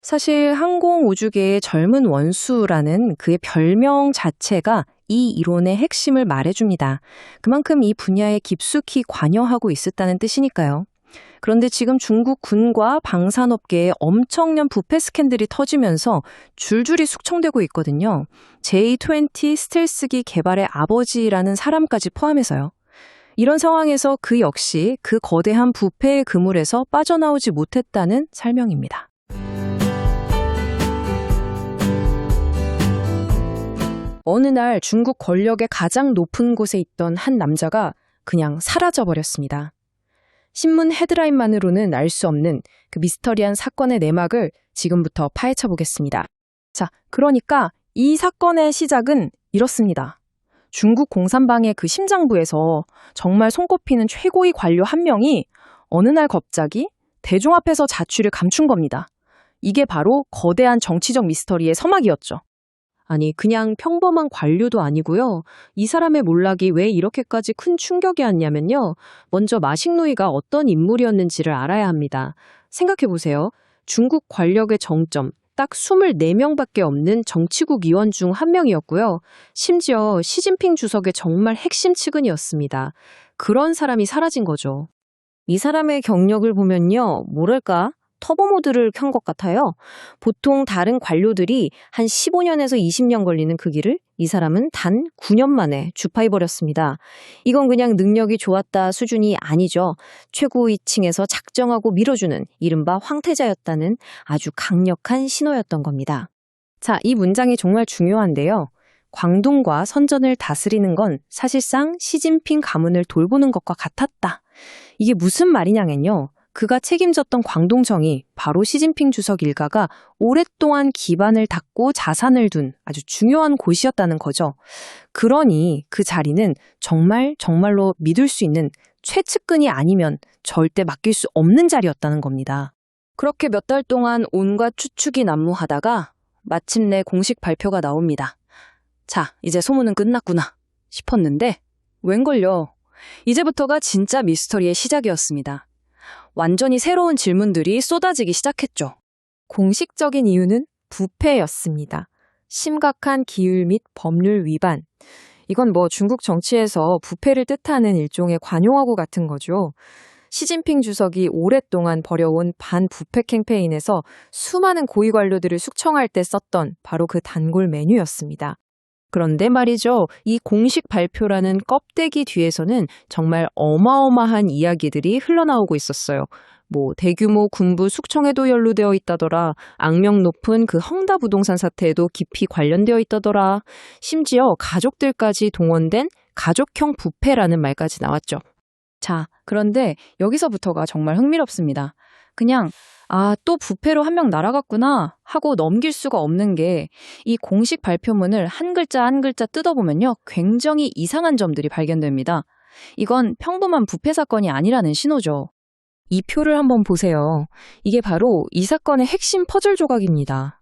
사실 항공우주계의 젊은 원수라는 그의 별명 자체가 이 이론의 핵심을 말해줍니다. 그만큼 이 분야에 깊숙이 관여하고 있었다는 뜻이니까요. 그런데 지금 중국 군과 방산업계에 엄청난 부패 스캔들이 터지면서 줄줄이 숙청되고 있거든요. J-20 스텔스기 개발의 아버지라는 사람까지 포함해서요. 이런 상황에서 그 역시 그 거대한 부패의 그물에서 빠져나오지 못했다는 설명입니다. 어느 날 중국 권력의 가장 높은 곳에 있던 한 남자가 그냥 사라져버렸습니다. 신문 헤드라인만으로는 알 수 없는 그 미스터리한 사건의 내막을 지금부터 파헤쳐 보겠습니다. 자, 그러니까 이 사건의 시작은 이렇습니다. 중국 공산당의 그 심장부에서 정말 손꼽히는 최고위 관료 한 명이 어느 날 갑자기 대중 앞에서 자취를 감춘 겁니다. 이게 바로 거대한 정치적 미스터리의 서막이었죠. 아니, 그냥 평범한 관료도 아니고요. 이 사람의 몰락이 왜 이렇게까지 큰 충격이 왔냐면요. 먼저 마식노이가 어떤 인물이었는지를 알아야 합니다. 생각해보세요. 중국 권력의 정점, 딱 24명밖에 없는 정치국 위원 중 한 명이었고요. 심지어 시진핑 주석의 정말 핵심 측근이었습니다. 그런 사람이 사라진 거죠. 이 사람의 경력을 보면요. 뭐랄까? 터보 모드를 켠 것 같아요. 보통 다른 관료들이 한 15년에서 20년 걸리는 그 길을 이 사람은 단 9년 만에 주파해버렸습니다. 이건 그냥 능력이 좋았다 수준이 아니죠. 최고위층에서 작정하고 밀어주는 이른바 황태자였다는 아주 강력한 신호였던 겁니다. 자, 이 문장이 정말 중요한데요. 광동과 선전을 다스리는 건 사실상 시진핑 가문을 돌보는 것과 같았다. 이게 무슨 말이냐면요. 그가 책임졌던 광동정이 바로 시진핑 주석 일가가 오랫동안 기반을 닦고 자산을 둔 아주 중요한 곳이었다는 거죠. 그러니 그 자리는 정말로 믿을 수 있는 최측근이 아니면 절대 맡길 수 없는 자리였다는 겁니다. 그렇게 몇 달 동안 온갖 추측이 난무하다가 마침내 공식 발표가 나옵니다. 자, 이제 소문은 끝났구나 싶었는데 웬걸요. 이제부터가 진짜 미스터리의 시작이었습니다. 완전히 새로운 질문들이 쏟아지기 시작했죠. 공식적인 이유는 부패였습니다. 심각한 기율 및 법률 위반. 이건 중국 정치에서 부패를 뜻하는 일종의 관용어구 같은 거죠. 시진핑 주석이 오랫동안 벌여온 반부패 캠페인에서 수많은 고위 관료들을 숙청할 때 썼던 바로 그 단골 메뉴였습니다. 그런데 말이죠. 이 공식 발표라는 껍데기 뒤에서는 정말 어마어마한 이야기들이 흘러나오고 있었어요. 대규모 군부 숙청에도 연루되어 있다더라. 악명 높은 그 헝다 부동산 사태에도 깊이 관련되어 있다더라. 심지어 가족들까지 동원된 가족형 부패라는 말까지 나왔죠. 자, 그런데 여기서부터가 정말 흥미롭습니다. 그냥 또 부패로 한 명 날아갔구나 하고 넘길 수가 없는 게 이 공식 발표문을 한 글자 한 글자 뜯어보면요. 굉장히 이상한 점들이 발견됩니다. 이건 평범한 부패 사건이 아니라는 신호죠. 이 표를 한번 보세요. 이게 바로 이 사건의 핵심 퍼즐 조각입니다.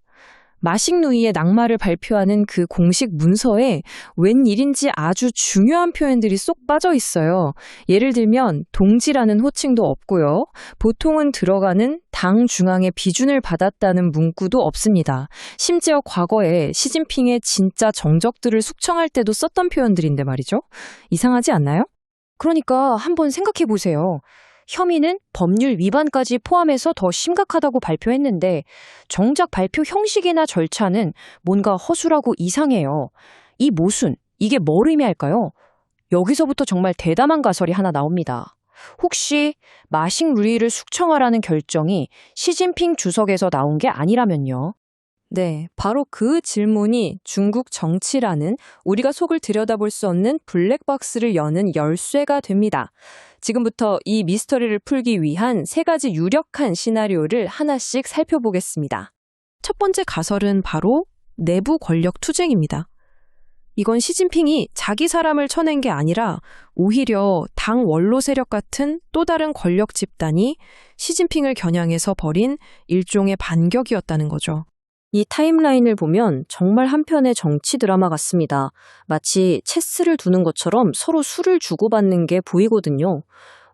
마식누이의 낙마를 발표하는 그 공식 문서에 웬일인지 아주 중요한 표현들이 쏙 빠져 있어요. 예를 들면 동지라는 호칭도 없고요. 보통은 들어가는 당 중앙의 비준을 받았다는 문구도 없습니다. 심지어 과거에 시진핑의 진짜 정적들을 숙청할 때도 썼던 표현들인데 말이죠. 이상하지 않나요? 그러니까 한번 생각해 보세요. 혐의는 법률 위반까지 포함해서 더 심각하다고 발표했는데 정작 발표 형식이나 절차는 뭔가 허술하고 이상해요. 이 모순, 이게 뭘 의미할까요? 여기서부터 정말 대담한 가설이 하나 나옵니다. 혹시 마식루이를 숙청하라는 결정이 시진핑 주석에서 나온 게 아니라면요? 네, 바로 그 질문이 중국 정치라는 우리가 속을 들여다볼 수 없는 블랙박스를 여는 열쇠가 됩니다. 지금부터 이 미스터리를 풀기 위한 3가지 유력한 시나리오를 하나씩 살펴보겠습니다. 첫 번째 가설은 바로 내부 권력 투쟁입니다. 이건 시진핑이 자기 사람을 쳐낸 게 아니라 오히려 당 원로 세력 같은 또 다른 권력 집단이 시진핑을 겨냥해서 벌인 일종의 반격이었다는 거죠. 이 타임라인을 보면 정말 한편의 정치 드라마 같습니다. 마치 체스를 두는 것처럼 서로 수를 주고받는 게 보이거든요.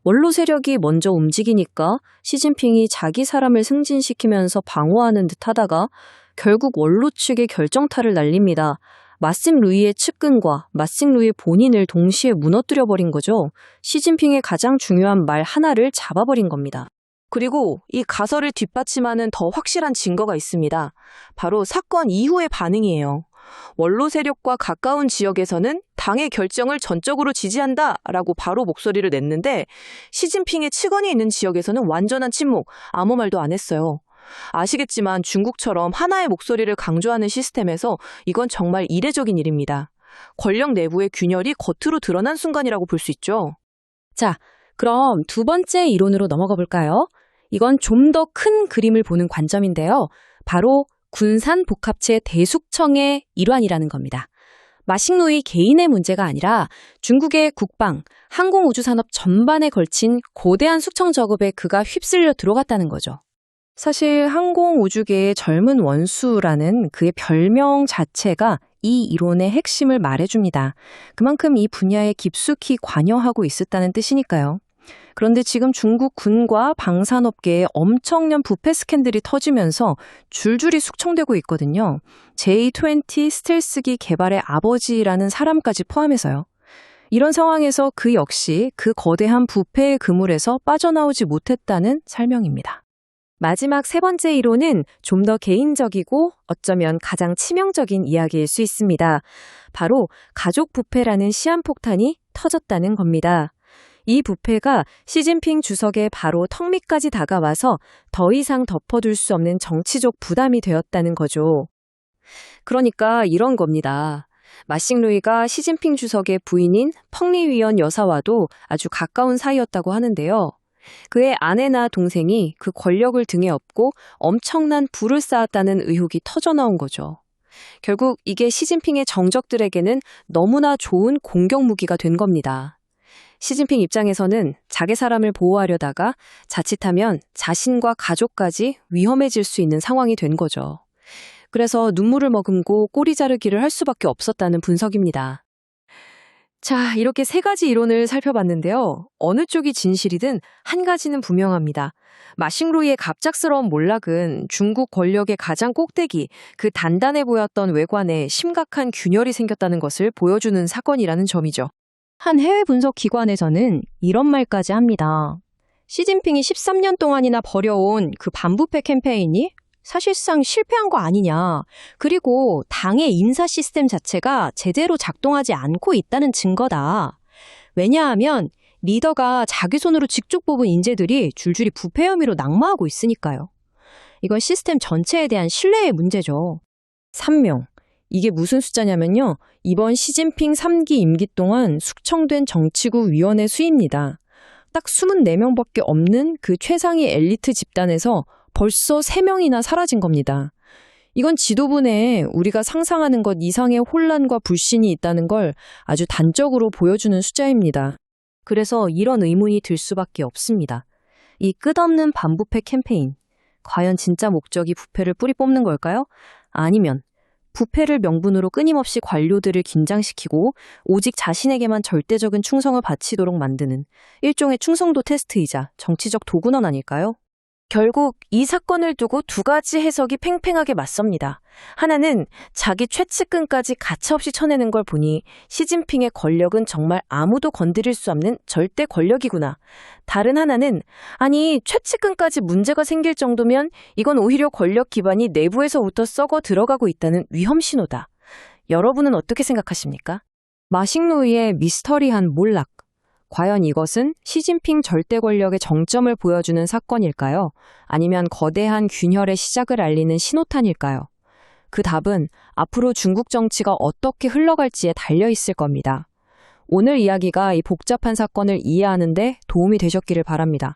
원로 세력이 먼저 움직이니까 시진핑이 자기 사람을 승진시키면서 방어하는 듯 하다가 결국 원로 측의 결정타를 날립니다. 마싱 루이의 측근과 마싱 루이 본인을 동시에 무너뜨려버린 거죠. 시진핑의 가장 중요한 말 하나를 잡아버린 겁니다. 그리고 이 가설을 뒷받침하는 더 확실한 증거가 있습니다. 바로 사건 이후의 반응이에요. 원로 세력과 가까운 지역에서는 당의 결정을 전적으로 지지한다라고 바로 목소리를 냈는데 시진핑의 측근이 있는 지역에서는 완전한 침묵, 아무 말도 안 했어요. 아시겠지만 중국처럼 하나의 목소리를 강조하는 시스템에서 이건 정말 이례적인 일입니다. 권력 내부의 균열이 겉으로 드러난 순간이라고 볼 수 있죠. 자, 그럼 두 번째 이론으로 넘어가 볼까요? 이건 좀 더 큰 그림을 보는 관점인데요. 바로 군산 복합체 대숙청의 일환이라는 겁니다. 마싱 루이 개인의 문제가 아니라 중국의 국방, 항공우주산업 전반에 걸친 거대한 숙청 작업에 그가 휩쓸려 들어갔다는 거죠. 사실 항공우주계의 젊은 원수라는 그의 별명 자체가 이 이론의 핵심을 말해줍니다. 그만큼 이 분야에 깊숙이 관여하고 있었다는 뜻이니까요. 그런데 지금 중국 군과 방산업계에 엄청난 부패 스캔들이 터지면서 줄줄이 숙청되고 있거든요. J-20 스텔스기 개발의 아버지라는 사람까지 포함해서요. 이런 상황에서 그 역시 그 거대한 부패의 그물에서 빠져나오지 못했다는 설명입니다. 마지막 세 번째 이론은 좀 더 개인적이고 어쩌면 가장 치명적인 이야기일 수 있습니다. 바로 가족 부패라는 시한폭탄이 터졌다는 겁니다. 이 부패가 시진핑 주석의 바로 턱 밑까지 다가와서 더 이상 덮어둘 수 없는 정치적 부담이 되었다는 거죠. 그러니까 이런 겁니다. 마싱 루이가 시진핑 주석의 부인인 펑리 위원 여사와도 아주 가까운 사이였다고 하는데요. 그의 아내나 동생이 그 권력을 등에 업고 엄청난 부를 쌓았다는 의혹이 터져나온 거죠. 결국 이게 시진핑의 정적들에게는 너무나 좋은 공격 무기가 된 겁니다. 시진핑 입장에서는 자기 사람을 보호하려다가 자칫하면 자신과 가족까지 위험해질 수 있는 상황이 된 거죠. 그래서 눈물을 머금고 꼬리 자르기를 할 수밖에 없었다는 분석입니다. 자, 이렇게 세 가지 이론을 살펴봤는데요. 어느 쪽이 진실이든 한 가지는 분명합니다. 마싱 루이의 갑작스러운 몰락은 중국 권력의 가장 꼭대기, 그 단단해 보였던 외관에 심각한 균열이 생겼다는 것을 보여주는 사건이라는 점이죠. 한 해외 분석 기관에서는 이런 말까지 합니다. 시진핑이 13년 동안이나 벌여온 그 반부패 캠페인이 사실상 실패한 거 아니냐. 그리고 당의 인사 시스템 자체가 제대로 작동하지 않고 있다는 증거다. 왜냐하면 리더가 자기 손으로 직접 뽑은 인재들이 줄줄이 부패 혐의로 낙마하고 있으니까요. 이건 시스템 전체에 대한 신뢰의 문제죠. 3명. 이게 무슨 숫자냐면요. 이번 시진핑 3기 임기 동안 숙청된 정치구 위원회 수입니다. 딱 24명밖에 없는 그 최상위 엘리트 집단에서 벌써 3명이나 사라진 겁니다. 이건 지도부 내에 우리가 상상하는 것 이상의 혼란과 불신이 있다는 걸 아주 단적으로 보여주는 숫자입니다. 그래서 이런 의문이 들 수밖에 없습니다. 이 끝없는 반부패 캠페인, 과연 진짜 목적이 부패를 뿌리 뽑는 걸까요? 아니면 부패를 명분으로 끊임없이 관료들을 긴장시키고 오직 자신에게만 절대적인 충성을 바치도록 만드는 일종의 충성도 테스트이자 정치적 도구는 아닐까요? 결국 이 사건을 두고 두 가지 해석이 팽팽하게 맞섭니다. 하나는 자기 최측근까지 가차없이 쳐내는 걸 보니 시진핑의 권력은 정말 아무도 건드릴 수 없는 절대 권력이구나. 다른 하나는 아니 최측근까지 문제가 생길 정도면 이건 오히려 권력 기반이 내부에서부터 썩어 들어가고 있다는 위험 신호다. 여러분은 어떻게 생각하십니까? 마싱 루이의 미스터리한 몰락. 과연 이것은 시진핑 절대 권력의 정점을 보여주는 사건일까요? 아니면 거대한 균열의 시작을 알리는 신호탄일까요? 그 답은 앞으로 중국 정치가 어떻게 흘러갈지에 달려 있을 겁니다. 오늘 이야기가 이 복잡한 사건을 이해하는 데 도움이 되셨기를 바랍니다.